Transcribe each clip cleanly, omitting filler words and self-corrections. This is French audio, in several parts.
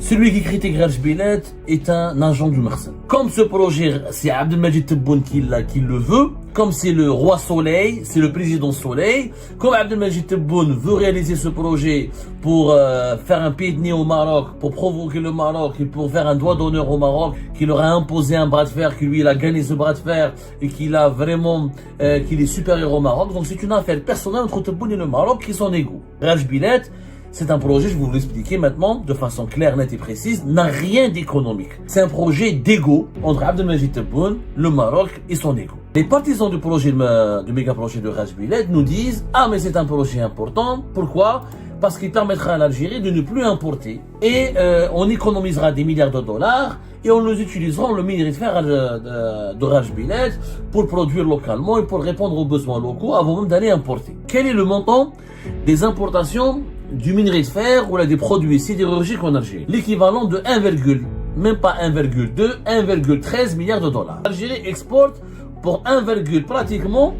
Celui qui critique Raj Bilet est un agent du Mersen. Comme ce projet, c'est Abdelmajid Tebboune qui le veut, comme c'est le roi Soleil, c'est le président Soleil, comme Abdelmajid Tebboune veut réaliser ce projet pour faire un pied de nez au Maroc, pour provoquer le Maroc et pour faire un doigt d'honneur au Maroc, qu'il leur a imposé un bras de fer, que lui il a gagné ce bras de fer et qu'il a vraiment, qu'il est supérieur au Maroc. Donc c'est une affaire personnelle entre Tebboune et le Maroc qui est son égo. Raj Bilet, c'est un projet, je vais vous l'expliquer maintenant, de façon claire, nette et précise, n'a rien d'économique. C'est un projet d'égo entre Abdelmajid Tebboune, le Maroc et son égo. Les partisans du projet, du méga projet de Raj Bilet nous disent « Ah mais c'est un projet important, pourquoi ? Parce qu'il permettra à l'Algérie de ne plus importer et on économisera des milliards de dollars et on nous utilisera le minerai de fer de Raj Bilet pour produire localement et pour répondre aux besoins locaux avant même d'aller importer. » Quel est le montant des importations du minerai de fer ou là des produits sidérurgiques en Algérie? L'équivalent de même pas 1,2, 1,13 milliards de dollars. L'Algérie exporte pour pratiquement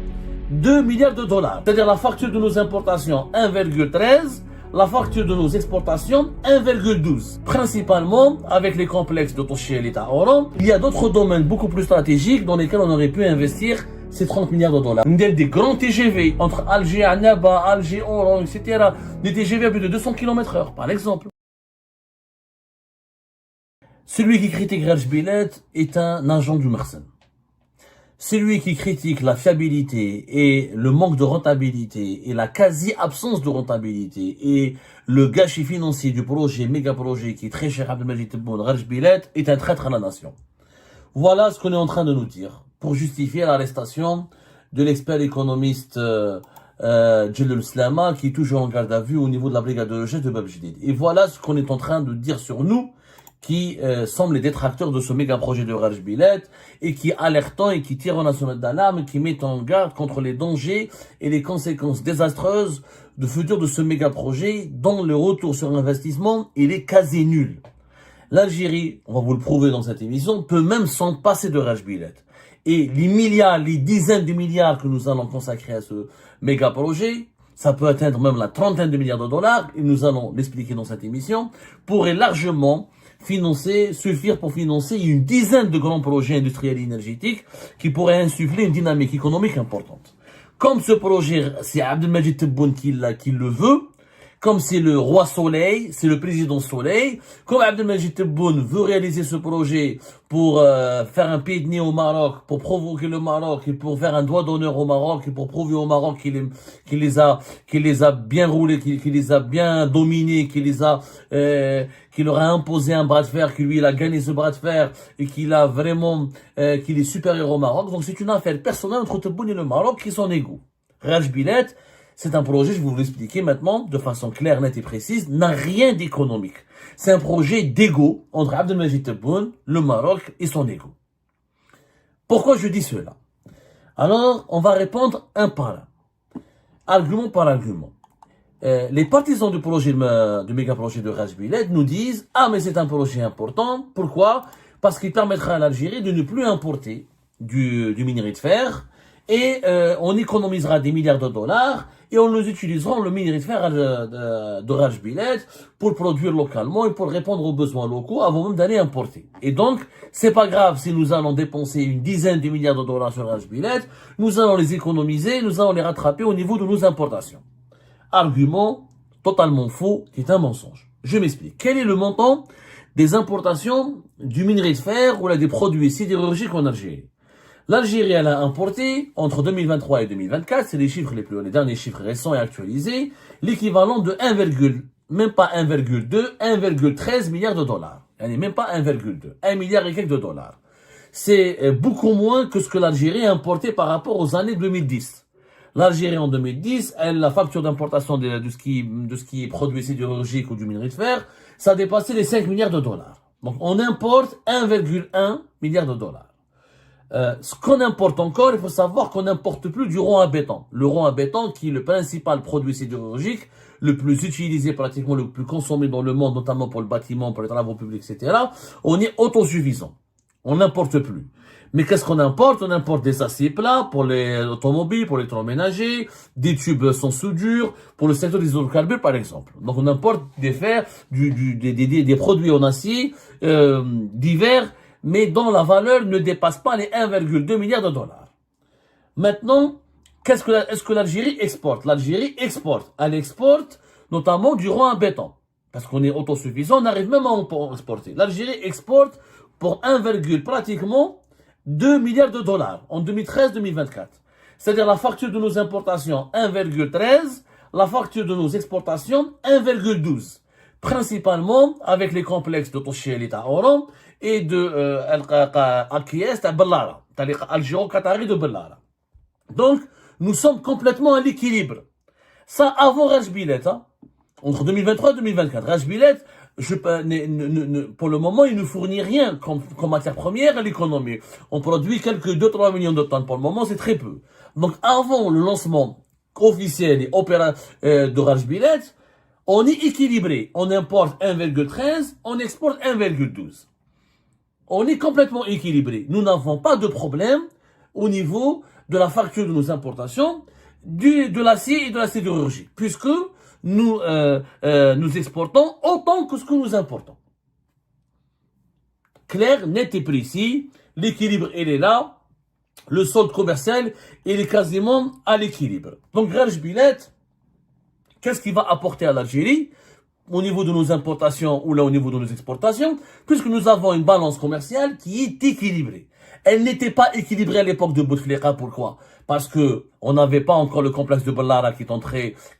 2 milliards de dollars. C'est-à-dire la facture de nos importations 1,13, la facture de nos exportations 1,12. Principalement avec les complexes de Toché et l'État Oran. Il y a d'autres domaines beaucoup plus stratégiques dans lesquels on aurait pu investir ces 30 milliards de dollars. Des grands TGV entre Alger, Annaba, Alger, Oran, etc. Des TGV à plus de 200 km/h, par exemple. Celui qui critique Raj Bilet est un agent du Mersen. Celui qui critique la fiabilité et le manque de rentabilité et la quasi-absence de rentabilité et le gâchis financier du projet, méga projet qui est très cher à Abdelmajid Tebboune, Raj Bilet, est un traître à la nation. Voilà ce qu'on est en train de nous dire pour justifier l'arrestation de l'expert économiste Djellal Slama qui est toujours en garde à vue au niveau de la brigade de recherche de Bab Jadid. Et voilà ce qu'on est en train de dire sur nous qui sommes les détracteurs de ce méga projet de Raj Bilet et qui alertant et qui tirent en national d'alarme, qui mettent en garde contre les dangers et les conséquences désastreuses de futur de ce méga projet dont le retour sur investissement il est quasi nul. L'Algérie, on va vous le prouver dans cette émission, peut même s'en passer de Raj Bilet. Et les milliards, les dizaines de milliards que nous allons consacrer à ce méga projet, ça peut atteindre même la trentaine de milliards de dollars, et nous allons l'expliquer dans cette émission, pourrait largement suffire pour financer une dizaine de grands projets industriels et énergétiques qui pourraient insuffler une dynamique économique importante. Comme ce projet, c'est Abdelmajid Tebboune qui le veut, comme c'est le roi Soleil, c'est le président Soleil, comme Abdelmajid Tebboune veut réaliser ce projet pour faire un pied de nez au Maroc, pour provoquer le Maroc et pour faire un doigt d'honneur au Maroc et pour prouver au Maroc qu'il les a bien roulés, qu'il les a bien dominés, qu'il leur a imposé un bras de fer, que lui il a gagné ce bras de fer et qu'il a vraiment, qu'il est supérieur au Maroc. Donc c'est une affaire personnelle entre Tebboune et le Maroc qui est son égo. Raj Bilet, c'est un projet, je vais vous l'expliquer maintenant, de façon claire, nette et précise, n'a rien d'économique. C'est un projet d'égo entre Abdelmajid Tebboune, le Maroc et son égo. Pourquoi je dis cela? Alors, on va répondre un par un. Argument par argument. Les partisans du projet, du méga projet de Raj Bilet nous disent « Ah, mais c'est un projet important. Pourquoi? Parce qu'il permettra à l'Algérie de ne plus importer du minerai de fer et on économisera des milliards de dollars et on nous utilisera le minerai de fer de Raj Bilet pour produire localement et pour répondre aux besoins locaux avant même d'aller importer. Et donc, c'est pas grave si nous allons dépenser une dizaine de milliards de dollars sur Raj Bilet, nous allons les économiser, nous allons les rattraper au niveau de nos importations. Argument totalement faux, qui est un mensonge. Je m'explique. Quel est le montant des importations du minerai de fer ou là, des produits sidérurgiques en Algérie? L'Algérie, elle a importé, entre 2023 et 2024, c'est les derniers chiffres récents et actualisés, l'équivalent de même pas 1,2, 1,13 milliards de dollars. Même pas 1,2, 1 milliard et quelques de dollars. C'est beaucoup moins que ce que l'Algérie a importé par rapport aux années 2010. L'Algérie en 2010, la facture d'importation de ce qui est produit sidérurgique ou du minerai de fer, ça a dépassé les 5 milliards de dollars. Donc on importe 1,1 milliard de dollars. Ce qu'on importe encore, il faut savoir qu'on n'importe plus du rond à béton. Le rond à béton qui est le principal produit sidérurgique, le plus utilisé, pratiquement le plus consommé dans le monde, notamment pour le bâtiment, pour les travaux publics, etc. On est autosuffisant. On n'importe plus. Mais qu'est-ce qu'on importe? On importe des aciers plats pour les automobiles, pour les électroménagers, des tubes sans soudure, pour le secteur des hydrocarbures, par exemple. Donc, on importe des fers, des produits en acier, divers, mais dont la valeur ne dépasse pas les 1,2 milliard de dollars. Maintenant, est-ce que l'Algérie exporte? L'Algérie exporte. Elle exporte notamment du roi en béton. Parce qu'on est autosuffisant, on arrive même à exporter. L'Algérie exporte pour pratiquement 2 milliards de dollars en 2013-2024. C'est-à-dire la facture de nos importations 1,13, la facture de nos exportations 1,12. Principalement avec les complexes de Toshielit à Oran et de Al-Qiest à Bellara, c'est-à-dire Algéro-Qatari de Bellara. Donc, nous sommes complètement à l'équilibre. Ça avant Rajbilet, hein. Entre 2023 et 2024. Rajbilet, pour le moment, il ne fournit rien comme matière première à l'économie. On produit quelques 2-3 millions de tonnes. Pour le moment, c'est très peu. Donc, avant le lancement officiel et de Rajbilet, on est équilibré. On importe 1,13, on exporte 1,12. On est complètement équilibré. Nous n'avons pas de problème au niveau de la facture de nos importations, de l'acier et de la sidérurgie, puisque nous exportons autant que ce que nous importons. Clair, net et précis, l'équilibre il est là, le solde commercial il est quasiment à l'équilibre. Donc Rajbilet, qu'est-ce qu'il va apporter à l'Algérie au niveau de nos importations ou là au niveau de nos exportations, puisque nous avons une balance commerciale qui est équilibrée. Elle n'était pas équilibrée à l'époque de Bouteflika. Pourquoi? Parce que on n'avait pas encore le complexe de Bellara qui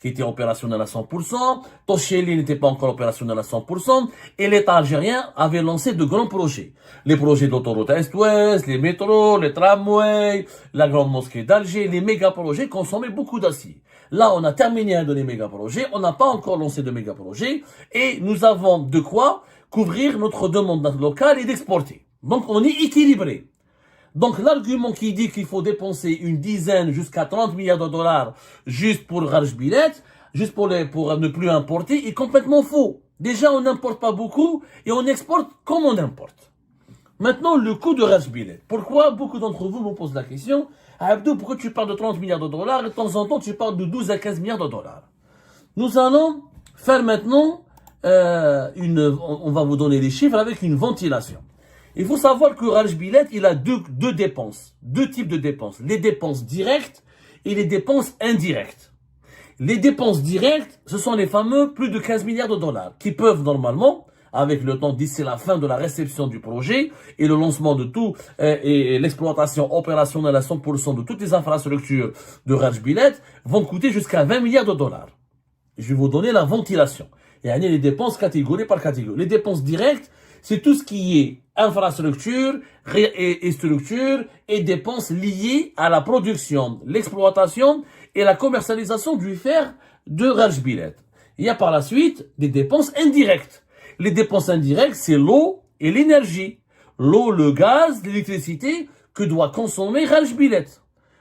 était opérationnel à 100%. Tosheli n'était pas encore opérationnel à 100%. Et l'État algérien avait lancé de grands projets. Les projets de l'autoroute Est-Ouest, les métros, les tramways, la grande mosquée d'Alger, les méga projets consommaient beaucoup d'acier. Là, on a terminé un de les méga projets. On n'a pas encore lancé de méga projets. Et nous avons de quoi couvrir notre demande locale et d'exporter. Donc, on est équilibré. Donc l'argument qui dit qu'il faut dépenser une dizaine jusqu'à 30 milliards de dollars juste pour Rajbilet, juste pour ne plus importer, est complètement faux. Déjà, on n'importe pas beaucoup et on exporte comme on importe. Maintenant, le coût de Rajbilet. Pourquoi beaucoup d'entre vous me posent la question, Abdou, pourquoi tu parles de 30 milliards de dollars et de temps en temps tu parles de 12 à 15 milliards de dollars? Nous allons faire maintenant, on va vous donner les chiffres avec une ventilation. Il faut savoir que Rajbilet, il a deux dépenses, deux types de dépenses. Les dépenses directes et les dépenses indirectes. Les dépenses directes, ce sont les fameux plus de 15 milliards de dollars qui peuvent normalement, avec le temps d'ici la fin de la réception du projet et le lancement de tout et l'exploitation opérationnelle à 100% de toutes les infrastructures de Rajbilet, vont coûter jusqu'à 20 milliards de dollars. Je vais vous donner la ventilation. Il y a les dépenses catégorie par catégorie. Les dépenses directes, c'est tout ce qui est infrastructure et structure et dépenses liées à la production, l'exploitation et la commercialisation du fer de Rajbilet. Il y a par la suite des dépenses indirectes. Les dépenses indirectes, c'est l'eau et l'énergie. L'eau, le gaz, l'électricité que doit consommer Rajbilet.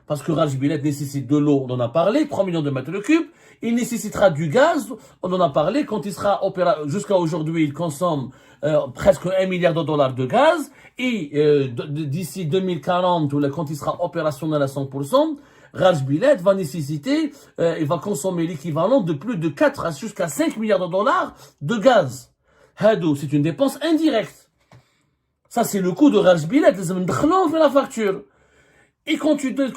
Parce que Rajbilet nécessite de l'eau, on en a parlé, 3 millions de mètres cubes. Il nécessitera du gaz, on en a parlé, quand il sera opérationnel, jusqu'à aujourd'hui, il consomme presque 1 milliard de dollars de gaz. Et d'ici 2040, quand il sera opérationnel à 100%, Rajbilet va nécessiter, il va consommer l'équivalent de plus de 4 jusqu'à 5 milliards de dollars de gaz. Hadou, c'est une dépense indirecte. Ça, c'est le coût de Rajbilet, on fait la facture. Et quand tu donnes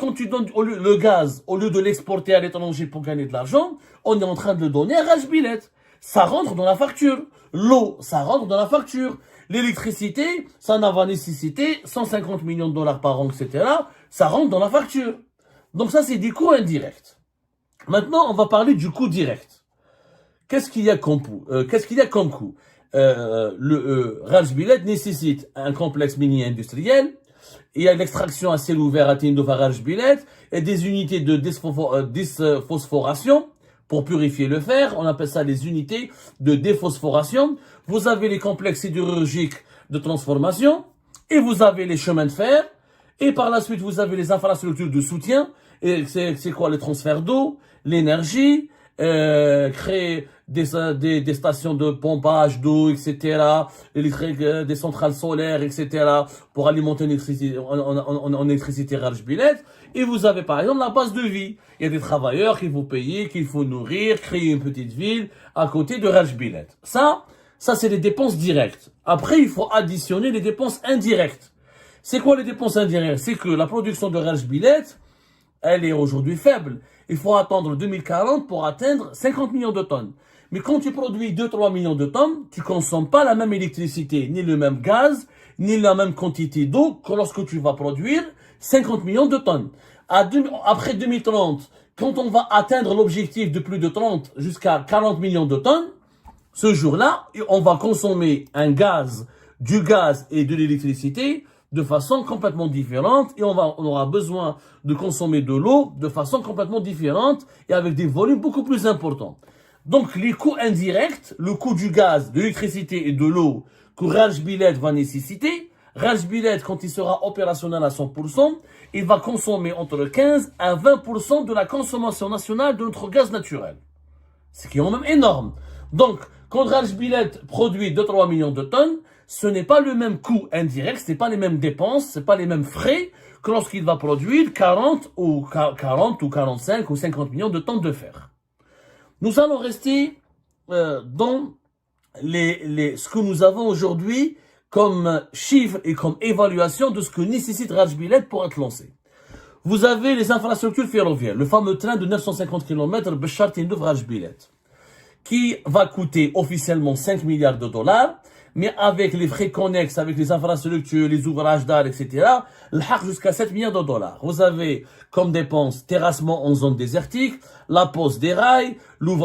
le gaz, au lieu de l'exporter à l'étranger pour gagner de l'argent, on est en train de le donner à Rajbilet. Ça rentre dans la facture. L'eau, ça rentre dans la facture. L'électricité, ça va nécessiter 150 millions de dollars par an, etc. Ça rentre dans la facture. Donc ça, c'est des coûts indirects. Maintenant, on va parler du coût direct. Qu'est-ce qu'il y a comme coût? Rajbilet nécessite un complexe mini-industriel. Il y a l'extraction à ciel ouvert à Tindouf Rajbilet et des unités de déphosphoration pour purifier le fer. On appelle ça les unités de déphosphoration. Vous avez les complexes sidérurgiques de transformation et vous avez les chemins de fer. Et par la suite, vous avez les infrastructures de soutien. Et c'est quoi? Le transfert d'eau, l'énergie, créer des stations de pompage d'eau, etc., des centrales solaires, etc., pour alimenter en électricité Raj Bilet. Et vous avez par exemple la base de vie. Il y a des travailleurs qu'il faut payer, qu'il faut nourrir, créer une petite ville à côté de Raj Bilet. Ça c'est les dépenses directes. Après, il faut additionner les dépenses indirectes. C'est quoi les dépenses indirectes? C'est que la production de Raj Bilet, elle est aujourd'hui faible. Il faut attendre 2040 pour atteindre 50 millions de tonnes. Mais quand tu produis 2-3 millions de tonnes, tu consommes pas la même électricité, ni le même gaz, ni la même quantité d'eau que lorsque tu vas produire 50 millions de tonnes. Après 2030, quand on va atteindre l'objectif de plus de 30 jusqu'à 40 millions de tonnes, ce jour-là, on va consommer du gaz et de l'électricité de façon complètement différente et on aura besoin de consommer de l'eau de façon complètement différente et avec des volumes beaucoup plus importants. Donc, les coûts indirects, le coût du gaz, de l'électricité et de l'eau que Raj Bilet va nécessiter, Raj Bilet, quand il sera opérationnel à 100%, il va consommer entre 15 à 20% de la consommation nationale de notre gaz naturel. Ce qui est quand même énorme. Donc, quand Raj Bilet produit 2-3 millions de tonnes, ce n'est pas le même coût indirect, ce n'est pas les mêmes dépenses, ce n'est pas les mêmes frais que lorsqu'il va produire 40 ou 45 ou 50 millions de tonnes de fer. Nous allons rester dans ce que nous avons aujourd'hui comme chiffre et comme évaluation de ce que nécessite Raj Bilet pour être lancé. Vous avez les infrastructures ferroviaires, le fameux train de 950 km Béchar Tindouf Raj Bilet, qui va coûter officiellement 5 milliards de dollars, mais avec les frais connexes, avec les infrastructures, les ouvrages d'art, etc., le hack jusqu'à 7 milliards de dollars. Vous avez comme dépenses terrassement en zone désertique, la pose des rails,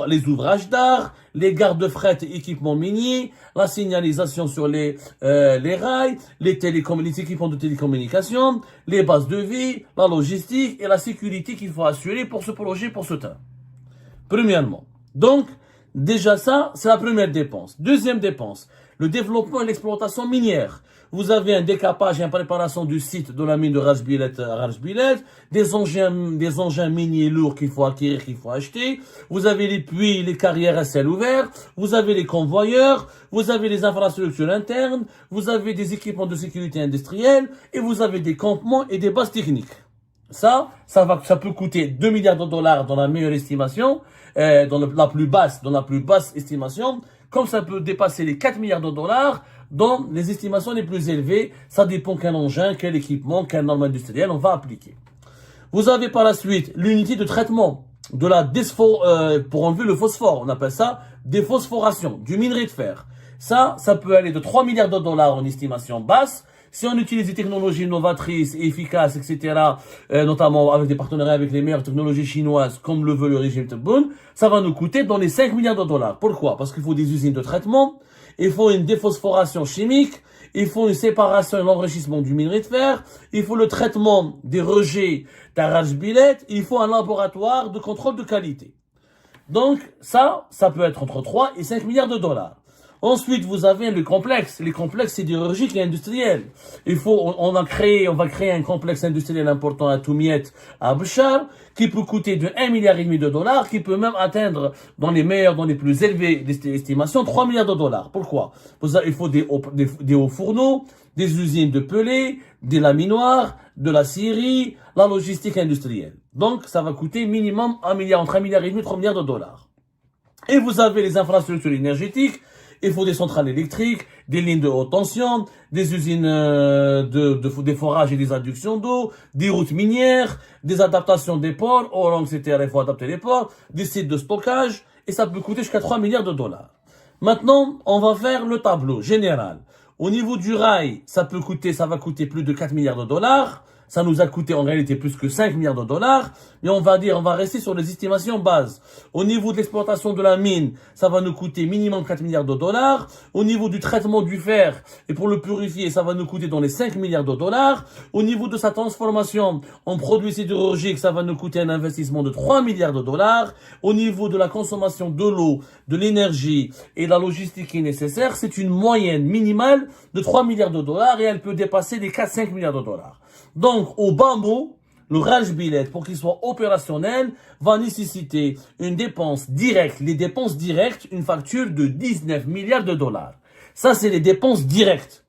les ouvrages d'art, les gardes de fret et équipements miniers, la signalisation sur les rails, les équipements de télécommunication, les bases de vie, la logistique et la sécurité qu'il faut assurer pour ce projet, pour ce train. Premièrement. Donc, déjà ça, c'est la première dépense. Deuxième dépense, le développement et l'exploitation minière. Vous avez un décapage et une préparation du site de la mine de Raj Bilet à Raj Bilet, des engins miniers lourds qu'il faut acquérir, qu'il faut acheter. Vous avez les puits, les carrières à ciel ouvert. Vous avez les convoyeurs. Vous avez les infrastructures internes. Vous avez des équipements de sécurité industrielle. Et vous avez des campements et des bases techniques. Ça peut coûter 2 milliards de dollars dans la meilleure estimation, dans la plus basse estimation, comme ça peut dépasser les 4 milliards de dollars dans les estimations les plus élevées. Ça dépend quel engin, quel équipement, quelle norme industrielle on va appliquer. Vous avez par la suite l'unité de traitement de pour enlever le phosphore. On appelle ça déphosphoration, du minerai de fer. Ça peut aller de 3 milliards de dollars en estimation basse. Si on utilise des technologies novatrices et efficaces, etc., notamment avec des partenariats avec les meilleures technologies chinoises, comme le veut le régime Tebboune, ça va nous coûter dans les 5 milliards de dollars. Pourquoi? Parce qu'il faut des usines de traitement, il faut une déphosphoration chimique, il faut une séparation et l'enrichissement du minerai de fer, il faut le traitement des rejets d'Raj Bilet, il faut un laboratoire de contrôle de qualité. Donc, ça peut être entre 3 et 5 milliards de dollars. Ensuite, vous avez le complexe. Les complexes sidérurgiques et industriels. On va créer un complexe industriel important à Toumiet, à Béchar, qui peut coûter de 1,5 milliard de dollars, qui peut même atteindre, dans les plus élevées estimations, 3 milliards de dollars. Pourquoi? Il faut des hauts fourneaux, des usines de pelés, des laminoirs, de la scierie, la logistique industrielle. Donc, ça va coûter minimum entre 1,5 milliard et 3 milliards de dollars. Et vous avez les infrastructures énergétiques. Il faut des centrales électriques, des lignes de haute tension, des usines des forages et des adductions d'eau, des routes minières, des adaptations des ports, etc. Il faut adapter les ports, des sites de stockage, et ça peut coûter jusqu'à 3 milliards de dollars. Maintenant, on va faire le tableau général. Au niveau du rail, ça va coûter plus de 4 milliards de dollars. Ça nous a coûté en réalité plus que 5 milliards de dollars, mais on va rester sur les estimations bases. Au niveau de l'exploitation de la mine, ça va nous coûter minimum 4 milliards de dollars. Au niveau du traitement du fer, et pour le purifier, ça va nous coûter dans les 5 milliards de dollars. Au niveau de sa transformation en produits sidérurgiques, ça va nous coûter un investissement de 3 milliards de dollars. Au niveau de la consommation de l'eau, de l'énergie et de la logistique qui est nécessaire, c'est une moyenne minimale de 3 milliards de dollars et elle peut dépasser les 4-5 milliards de dollars. Donc, au bas mot, Le Raj Bilet, pour qu'il soit opérationnel, va nécessiter une dépense directe. Les dépenses directes, une facture de 19 milliards de dollars. Ça, c'est les dépenses directes.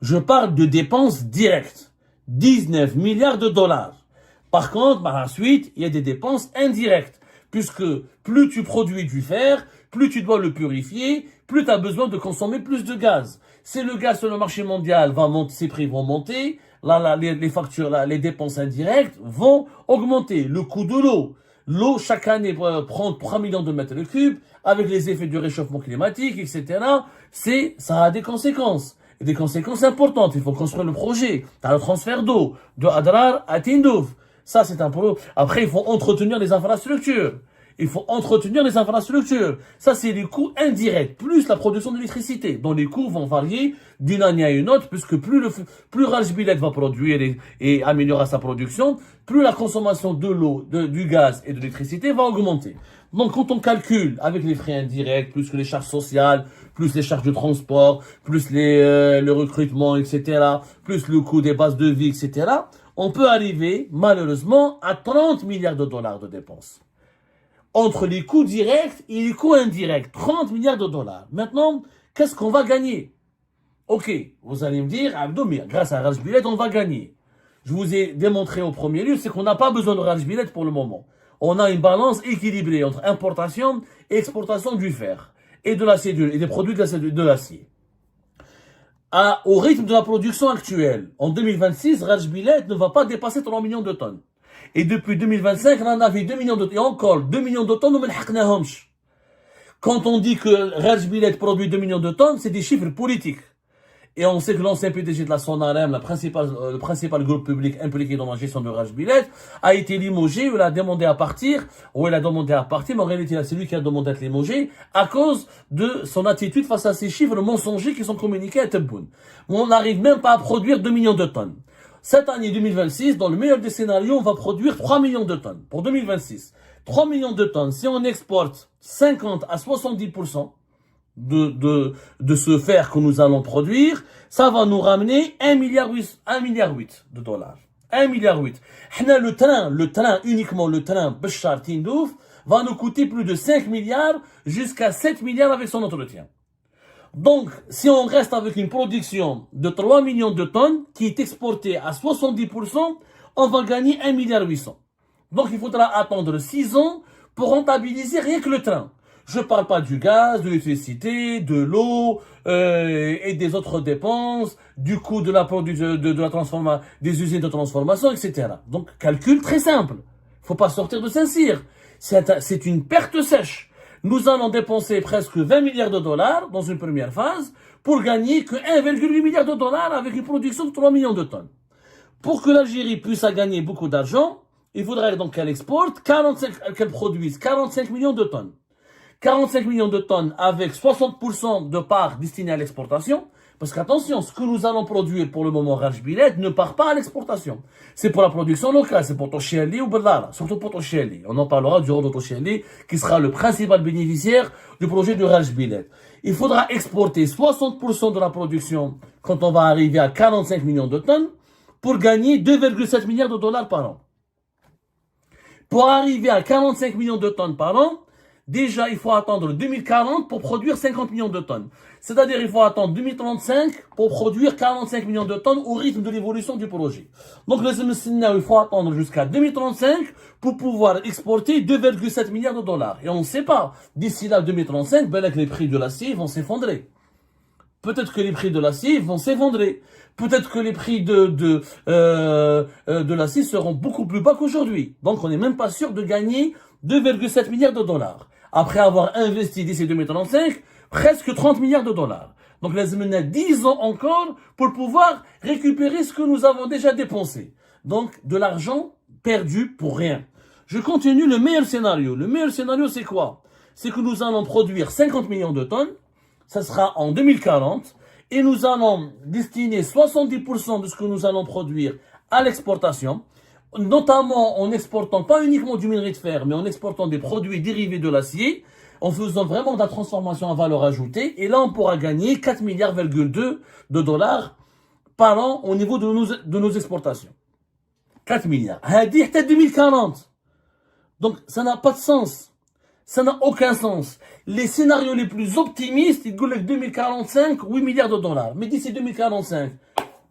Je parle de dépenses directes. 19 milliards de dollars. Par contre, par la suite, il y a des dépenses indirectes. Puisque plus tu produis du fer, plus tu dois le purifier, plus tu as besoin de consommer plus de gaz. Si le gaz sur le marché mondial va monter, ses prix vont monter, les factures, les dépenses indirectes vont augmenter. Le coût de l'eau. L'eau, chaque année, prend 3 millions de mètres cubes, avec les effets du réchauffement climatique, etc. Ça a des conséquences. Et des conséquences importantes. Il faut construire le projet. Tu as le transfert d'eau, de Adrar à Tindouf. Ça, c'est un problème. Après, il faut entretenir les infrastructures. Ça, c'est les coûts indirects, plus la production d'électricité, dont les coûts vont varier d'une année à une autre, puisque plus Raj Bilet va produire et améliorer sa production, plus la consommation de l'eau, du gaz et de l'électricité va augmenter. Donc, quand on calcule avec les frais indirects, plus que les charges sociales, plus les charges de transport, plus le recrutement, etc., plus le coût des bases de vie, etc., on peut arriver, malheureusement, à 30 milliards de dollars de dépenses. Entre les coûts directs et les coûts indirects, 30 milliards de dollars. Maintenant, qu'est-ce qu'on va gagner? Ok, vous allez me dire, Abdomir, grâce à Raj Bilet, on va gagner. Je vous ai démontré au premier lieu, c'est qu'on n'a pas besoin de Raj Bilet pour le moment. On a une balance équilibrée entre importation et exportation du fer et de l'acier et des produits de l'acier. Au rythme de la production actuelle, en 2026, Raj Bilet ne va pas dépasser 3 millions de tonnes. Et depuis 2025, on en avait 2 millions de tonnes. Et encore, 2 millions de tonnes, on quand on dit que Raj Bilet produit 2 millions de tonnes, c'est des chiffres politiques. Et on sait que l'ancien PDG de la Sonarem, le principal groupe public impliqué dans la gestion de Raj Bilet, a été limogé, ou il a demandé à partir, mais en réalité, c'est lui qui a demandé à être limogé, à cause de son attitude face à ces chiffres mensongers qui sont communiqués à Tebboune. On n'arrive même pas à produire 2 millions de tonnes. Cette année 2026, dans le meilleur des scénarios, on va produire 3 millions de tonnes pour 2026. 3 millions de tonnes, si on exporte 50 à 70% de ce fer que nous allons produire, ça va nous ramener 1,8 milliard de dollars. 1,8 milliard. Uniquement le train Béchar Tindouf va nous coûter plus de 5 milliards jusqu'à 7 milliards avec son entretien. Donc, si on reste avec une production de 3 millions de tonnes qui est exportée à 70%, on va gagner 1,8 milliard. Donc, il faudra attendre 6 ans pour rentabiliser rien que le train. Je ne parle pas du gaz, de l'électricité, de l'eau et des autres dépenses, du coût de la production, de la transformation, des usines de transformation, etc. Donc, calcul très simple. Il faut pas sortir de Saint-Cyr. C'est une perte sèche. Nous allons dépenser presque 20 milliards de dollars dans une première phase pour gagner que 1,8 milliard de dollars avec une production de 3 millions de tonnes. Pour que l'Algérie puisse gagner beaucoup d'argent, il faudrait donc qu'elle qu'elle produise 45 millions de tonnes. 45 millions de tonnes avec 60% de parts destinées à l'exportation. Parce qu'attention, ce que nous allons produire pour le moment, Raj Bilet, ne part pas à l'exportation. C'est pour la production locale, c'est pour Tochiali ou Bellala, surtout pour Tochiali. On en parlera du rôle de Tochiali, qui sera le principal bénéficiaire du projet de Raj Bilet. Il faudra exporter 60% de la production quand on va arriver à 45 millions de tonnes pour gagner 2,7 milliards de dollars par an. Pour arriver à 45 millions de tonnes par an, déjà, il faut attendre 2040 pour produire 50 millions de tonnes. C'est-à-dire, il faut attendre 2035 pour produire 45 millions de tonnes au rythme de l'évolution du projet. Donc, il faut attendre jusqu'à 2035 pour pouvoir exporter 2,7 milliards de dollars. Et on ne sait pas. D'ici là, 2035, les prix de l'acier vont s'effondrer. Peut-être que les prix de l'acier vont s'effondrer. Peut-être que les prix de l'acier seront beaucoup plus bas qu'aujourd'hui. Donc, on n'est même pas sûr de gagner 2,7 milliards de dollars. Après avoir investi d'ici 2035, presque 30 milliards de dollars. Donc, les a 10 ans encore pour pouvoir récupérer ce que nous avons déjà dépensé. Donc, de l'argent perdu pour rien. Je continue le meilleur scénario. Le meilleur scénario, c'est quoi? C'est que nous allons produire 50 millions de tonnes. Ça sera en 2040. Et nous allons destiner 70% de ce que nous allons produire à l'exportation. Notamment en exportant pas uniquement du minerai de fer, mais en exportant des produits dérivés de l'acier, en faisant vraiment de la transformation à valeur ajoutée. Et là, on pourra gagner 4,2 milliards de dollars par an au niveau de nos exportations. 4 milliards. هذه حتى 2040. Donc ça n'a pas de sens. Ça n'a aucun sens. Les scénarios les plus optimistes, ils disent 2045, 8 milliards de dollars. Mais d'ici 2045,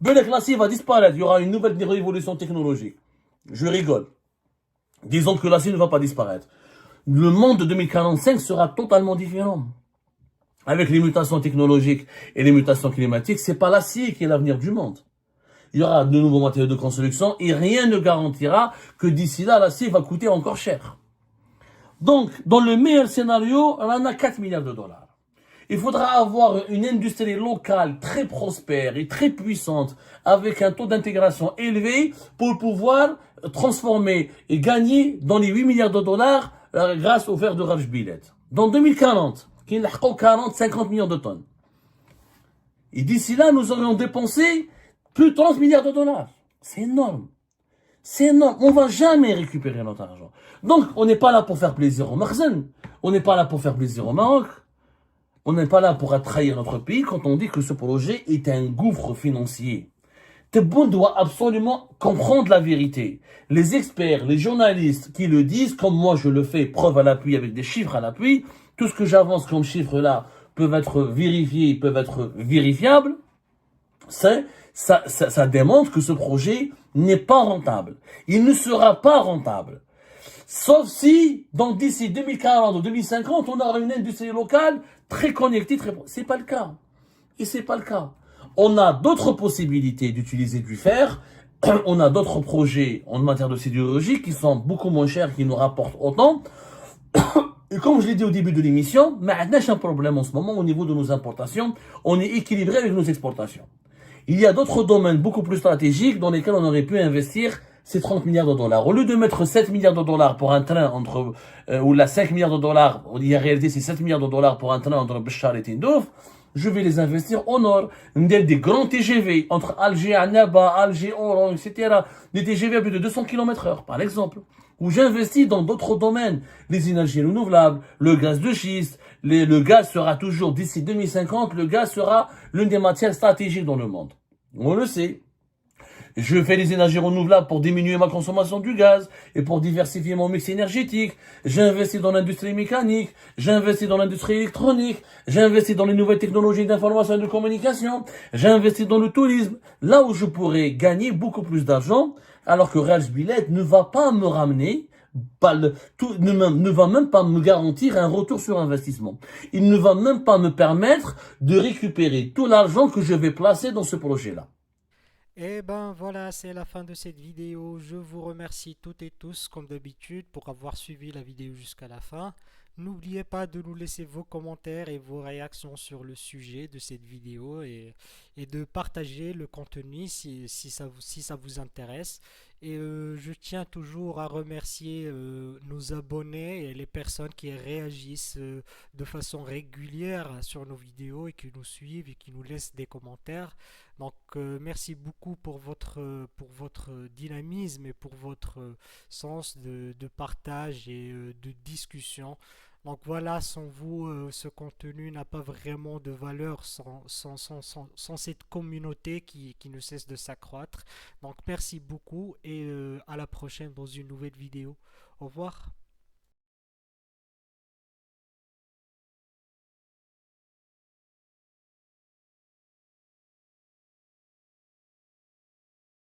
Belek l'acier va disparaître. Il y aura une nouvelle révolution technologique. Je rigole. Disons que l'acier ne va pas disparaître. Le monde de 2045 sera totalement différent. Avec les mutations technologiques et les mutations climatiques, c'est pas l'acier qui est l'avenir du monde. Il y aura de nouveaux matériaux de construction et rien ne garantira que d'ici là, l'acier va coûter encore cher. Donc, dans le meilleur scénario, on en a 4 milliards de dollars. Il faudra avoir une industrie locale très prospère et très puissante avec un taux d'intégration élevé pour pouvoir transformer et gagner dans les 8 milliards de dollars grâce au fer de Rajbilet. Dans 2040, qui n'a 40-50 millions de tonnes. Et d'ici là, nous aurions dépensé plus de 30 milliards de dollars. C'est énorme. C'est énorme. On va jamais récupérer notre argent. Donc, on n'est pas là pour faire plaisir au Makhzen. On n'est pas là pour faire plaisir au Maroc. On n'est pas là pour trahir notre pays quand on dit que ce projet est un gouffre financier. Tebboune doit absolument comprendre la vérité. Les experts, les journalistes qui le disent, comme moi je le fais, preuve à l'appui avec des chiffres à l'appui, tout ce que j'avance comme chiffres là peuvent être vérifiés, peuvent être vérifiables. Ça démontre que ce projet n'est pas rentable. Il ne sera pas rentable. Sauf si, donc d'ici 2040 ou 2050, on aura une industrie locale très connectée, c'est pas le cas. Et c'est pas le cas. On a d'autres possibilités d'utiliser du fer. On a d'autres projets en matière de sidérurgie qui sont beaucoup moins chers, qui nous rapportent autant. Et comme je l'ai dit au début de l'émission, mais on a un problème en ce moment au niveau de nos importations. On est équilibré avec nos exportations. Il y a d'autres domaines beaucoup plus stratégiques dans lesquels on aurait pu investir ces 30 milliards de dollars. Au lieu de mettre 7 milliards de dollars pour un train ou la 5 milliards de dollars, en réalité c'est 7 milliards de dollars pour un train entre Béchar et Tindouf, je vais les investir au nord. Des grands TGV entre Alger, Annaba, Alger, Oran, etc. Des TGV à plus de 200 km/h, par exemple. Où j'investis dans d'autres domaines. Les énergies renouvelables, le gaz de schiste, le gaz sera toujours, d'ici 2050, le gaz sera l'une des matières stratégiques dans le monde. On le sait. Je fais des énergies renouvelables pour diminuer ma consommation du gaz et pour diversifier mon mix énergétique. J'investis dans l'industrie mécanique, j'investis dans l'industrie électronique, j'investis dans les nouvelles technologies d'information et de communication, j'investis dans le tourisme, là où je pourrais gagner beaucoup plus d'argent, alors que Rajbilet ne va pas me ramener, ne va même pas me garantir un retour sur investissement. Il ne va même pas me permettre de récupérer tout l'argent que je vais placer dans ce projet-là. Et ben voilà, c'est la fin de cette vidéo. Je vous remercie toutes et tous, comme d'habitude, pour avoir suivi la vidéo jusqu'à la fin. N'oubliez pas de nous laisser vos commentaires et vos réactions sur le sujet de cette vidéo et de partager le contenu si ça vous intéresse. Et je tiens toujours à remercier nos abonnés et les personnes qui réagissent de façon régulière sur nos vidéos et qui nous suivent et qui nous laissent des commentaires. Donc merci beaucoup pour votre dynamisme et pour votre sens de partage et de discussion. Donc voilà, sans vous, ce contenu n'a pas vraiment de valeur sans cette communauté qui ne cesse de s'accroître. Donc merci beaucoup et à la prochaine dans une nouvelle vidéo. Au revoir.